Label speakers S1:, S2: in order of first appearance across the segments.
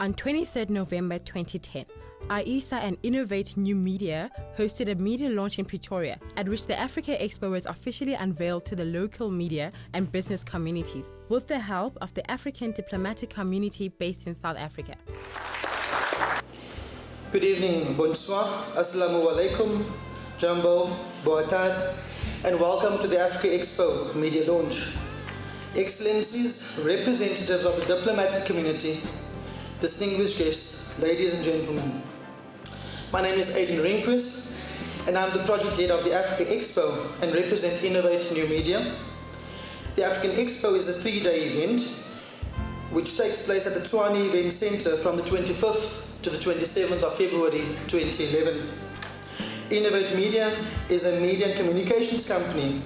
S1: On 23rd November 2010, Aisa and Innovate New Media hosted a media launch in Pretoria, at which the Africa Expo was officially unveiled to the local media and business communities, with the help of the African diplomatic community based in South Africa.
S2: Good evening, bonsoir, assalamu alaikum, jambo, boa tarde, and welcome to the Africa Expo media launch. Excellencies, representatives of the diplomatic community, distinguished guests, ladies and gentlemen. My name is Aiden Rehnquist, and I'm the project head of the Africa Expo and represent Innovate New Media. The African Expo is a 3-day event which takes place at the Tshwane Event Center from the 25th to the 27th of February 2011. Innovate Media is a media and communications company,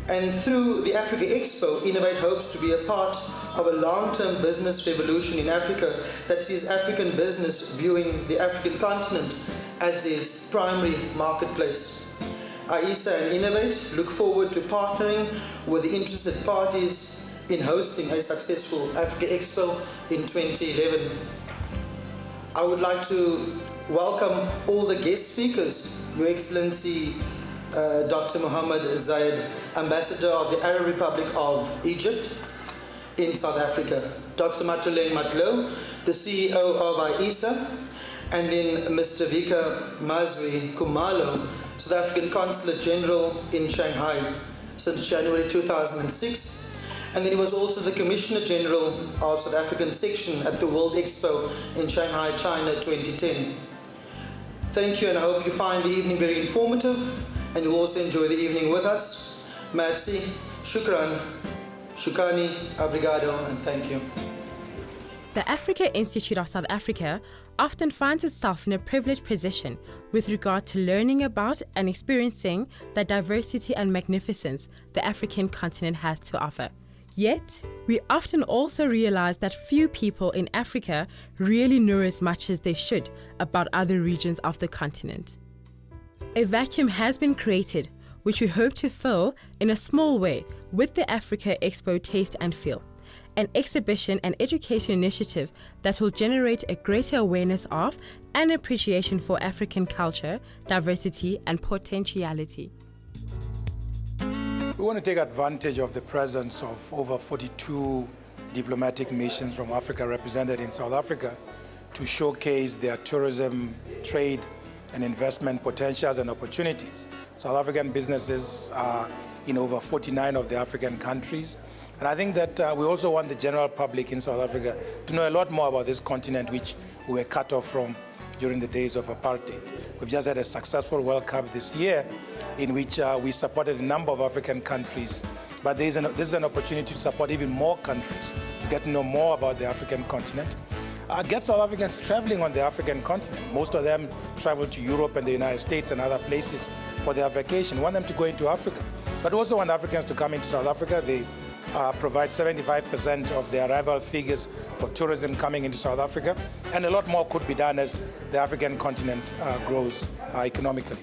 S2: and through the Africa Expo, Innovate hopes to be a part of a long-term business revolution in Africa that sees African business viewing the African continent as its primary marketplace. Aisa and Innovate look forward to partnering with the interested parties in hosting a successful Africa Expo in 2011. I would like to welcome all the guest speakers, Your Excellency Dr. Mohammed Zayed, Ambassador of the Arab Republic of Egypt in South Africa, Dr. Matuleng Matlo, the CEO of Aisa, and then Mr. Vika Mazwi Kumalo, South African Consulate General in Shanghai since January 2006, and then he was also the Commissioner General of South African Section at the World Expo in Shanghai, China 2010. Thank you, and I hope you find the evening very informative and you'll also enjoy the evening with us. Merci, shukran, shukani, obrigado, and thank you.
S1: The Africa Institute of South Africa often finds itself in a privileged position with regard to learning about and experiencing the diversity and magnificence the African continent has to offer. Yet, we often also realize that few people in Africa really know as much as they should about other regions of the continent. A vacuum has been created, which we hope to fill in a small way with the Africa Expo Taste and Feel, an exhibition and education initiative that will generate a greater awareness of and appreciation for African culture, diversity, and potentiality.
S3: We want to take advantage of the presence of over 42 diplomatic missions from Africa represented in South Africa to showcase their tourism, trade, and investment potentials and opportunities. South African businesses are in over 49 of the African countries. And I think that we also want the general public in South Africa to know a lot more about this continent which we were cut off from during the days of apartheid. We've just had a successful World Cup this year in which we supported a number of African countries. But this is an opportunity to support even more countries, to get to know more about the African continent. Get South Africans traveling on the African continent. Most of them travel to Europe and the United States and other places for their vacation. We want them to go into Africa. But we also want Africans to come into South Africa. They provide 75% of the arrival figures for tourism coming into South Africa. And a lot more could be done as the African continent grows economically.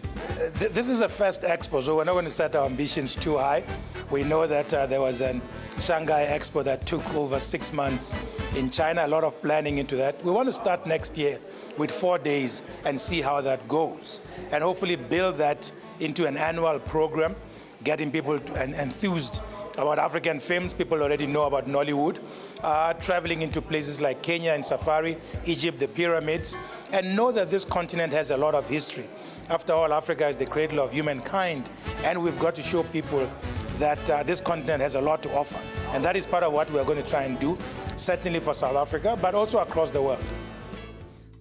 S3: This is a first expo, so we're not going to set our ambitions too high. We know that there was an Shanghai Expo that took over 6 months in China, a lot of planning into that. We want to start next year with 4 days and see how that goes, and hopefully build that into an annual program, getting people enthused about African films. People already know about Nollywood, traveling into places like Kenya and Safari, Egypt, the pyramids, and know that this continent has a lot of history. After all, Africa is the cradle of humankind, and we've got to show people that this continent has a lot to offer. And that is part of what we're going to try and do, certainly for South Africa, but also across the world.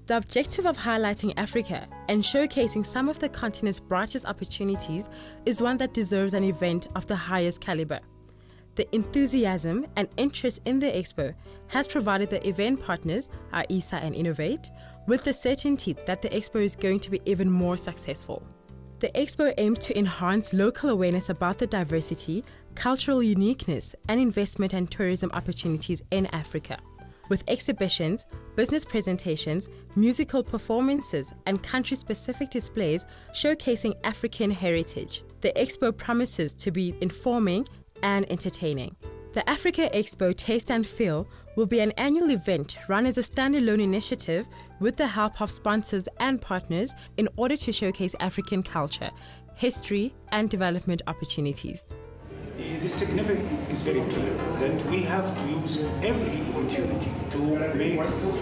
S1: The objective of highlighting Africa and showcasing some of the continent's brightest opportunities is one that deserves an event of the highest caliber. The enthusiasm and interest in the Expo has provided the event partners, Aisa and Innovate, with the certainty that the Expo is going to be even more successful. The Expo aims to enhance local awareness about the diversity, cultural uniqueness, and investment and tourism opportunities in Africa. With exhibitions, business presentations, musical performances, and country-specific displays showcasing African heritage, the Expo promises to be informing and entertaining. The Africa Expo Taste and Feel will be an annual event run as a standalone initiative with the help of sponsors and partners in order to showcase African culture, history, and development opportunities.
S4: The significance is very clear that we have to use every opportunity to make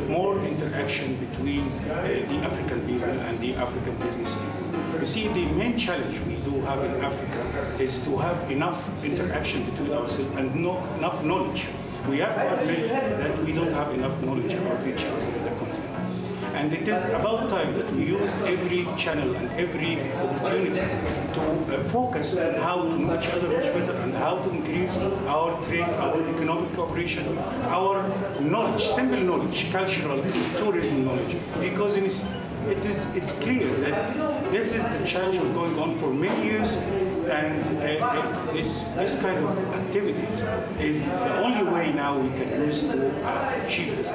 S4: more interaction between the African people and the African business people. You see, the main challenge we do have in Africa is to have enough interaction between ourselves and enough knowledge. We have to admit that we don't have enough knowledge about each other in the continent. And it is about time that we use every channel and every opportunity to focus on how to know each other much better and how to increase our trade, our economic cooperation, our knowledge, simple knowledge, cultural, tourism knowledge. Because it's clear that this is the challenge that's going on for many years, and this kind of activities is the only way now we can use to achieve this.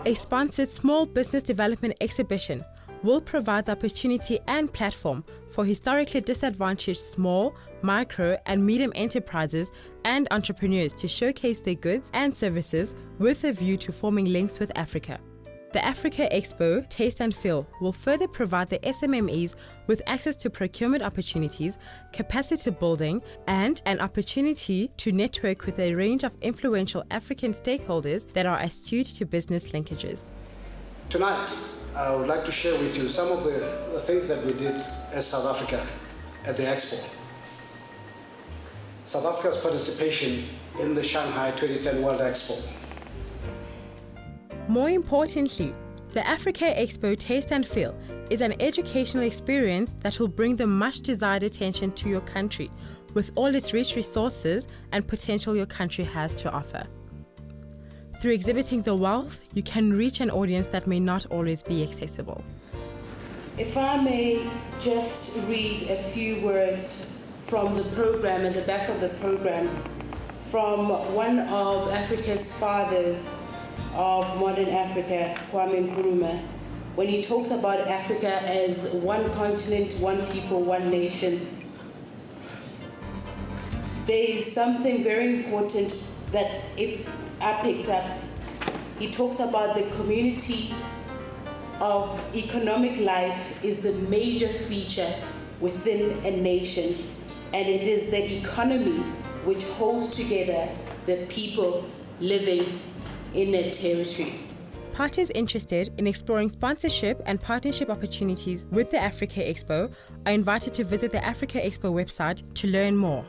S1: A sponsored small business development exhibition will provide the opportunity and platform for historically disadvantaged small, micro, and medium enterprises and entrepreneurs to showcase their goods and services with a view to forming links with Africa. The Africa Expo Taste and Feel will further provide the SMMEs with access to procurement opportunities, capacity building, and an opportunity to network with a range of influential African stakeholders that are astute to business linkages.
S5: Tonight, I would like to share with you some of the things that we did as South Africa at the Expo. South Africa's participation in the Shanghai 2010 World Expo.
S1: More importantly, the Africa Expo Taste and Feel is an educational experience that will bring the much desired attention to your country with all its rich resources and potential your country has to offer. Through exhibiting the wealth, you can reach an audience that may not always be accessible.
S6: If I may just read a few words from the program, at the back of the program, from one of Africa's fathers of modern Africa, Kwame Nkrumah, when he talks about Africa as one continent, one people, one nation. There is something very important that if I picked up, he talks about the community of economic life is the major feature within a nation, and it is the economy which holds together the people living in a territory.
S1: Parties interested in exploring sponsorship and partnership opportunities with the Africa Expo are invited to visit the Africa Expo website to learn more.